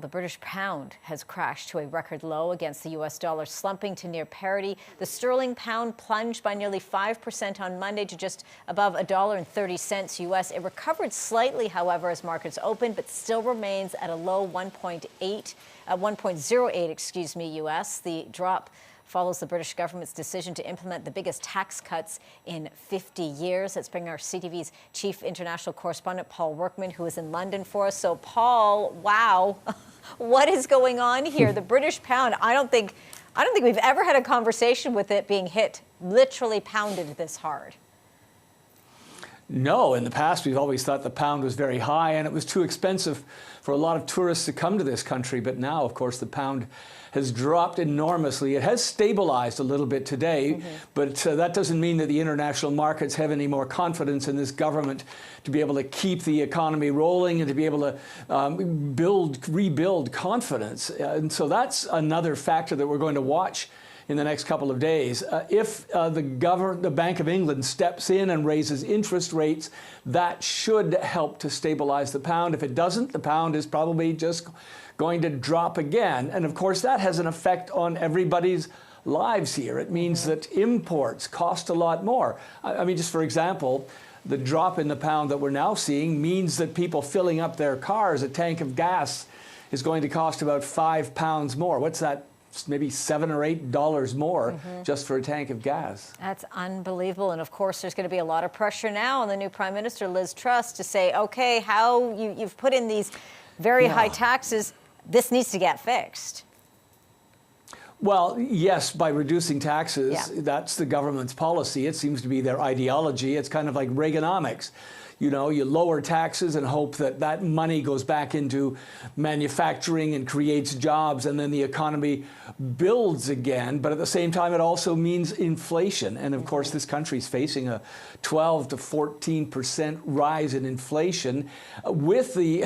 The British pound has crashed to a record low against the U.S. dollar, slumping to near parity. The sterling pound plunged by nearly 5% on Monday to just above $1.30 U.S. It recovered slightly, however, as markets opened, but still remains at a low 1.08 U.S. The drop follows the British government's decision to implement the biggest tax cuts in 50 years. Let's bring our CTV's chief international correspondent, Paul Workman, who is in London for us. So, Paul, wow, what is going on here? The British pound, I don't think we've ever had a conversation with it being hit, literally pounded this hard. No, in the past, we've always thought the pound was very high and it was too expensive for a lot of tourists to come to this country. But now, of course, the pound has dropped enormously. It has stabilized a little bit today, but that doesn't mean that the international markets have any more confidence in this government to be able to keep the economy rolling and to be able to rebuild confidence. And so that's another factor that we're going to watch in the next couple of days. If the Bank of England steps in and raises interest rates, that should help to stabilize the pound. If it doesn't, the pound is probably just going to drop again. And of course, that has an effect on everybody's lives here. It means that imports cost a lot more. I mean, just for example, the drop in the pound that we're now seeing means that people filling up their cars, a tank of gas is going to cost about £5 more. What's that? Maybe $7 or $8 more just for a tank of gas. That's unbelievable. And of course, there's going to be a lot of pressure now on the new Prime Minister Liz Truss to say, okay, how you've put in these very high taxes, this needs to get fixed. Well, yes, by reducing taxes, that's the government's policy. It seems to be their ideology. It's kind of like Reaganomics. You know, you lower taxes and hope that that money goes back into manufacturing and creates jobs, and then the economy builds again. But at the same time, it also means inflation. And of course, this country is facing a 12 to 14% rise in inflation, with the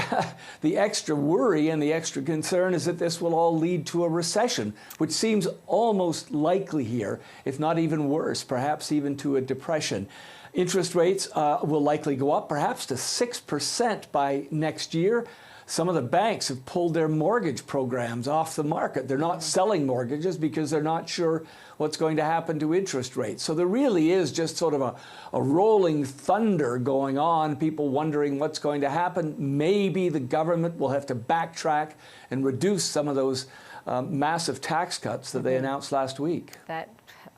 extra worry and the extra concern is that this will all lead to a recession, which seems almost likely here, if not even worse, perhaps even to a depression. Interest rates will likely go up, perhaps to 6% by next year. Some of the banks have pulled their mortgage programs off the market. They're not selling mortgages because they're not sure what's going to happen to interest rates. So there really is just sort of a rolling thunder going on, people wondering what's going to happen. Maybe the government will have to backtrack and reduce some of those massive tax cuts that they announced last week. That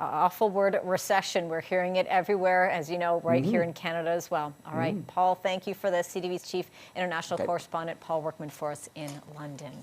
awful word, recession. We're hearing it everywhere, as you know, right here in Canada as well. All right, Paul, thank you for this. CTV's chief international correspondent, Paul Workman, for us in London.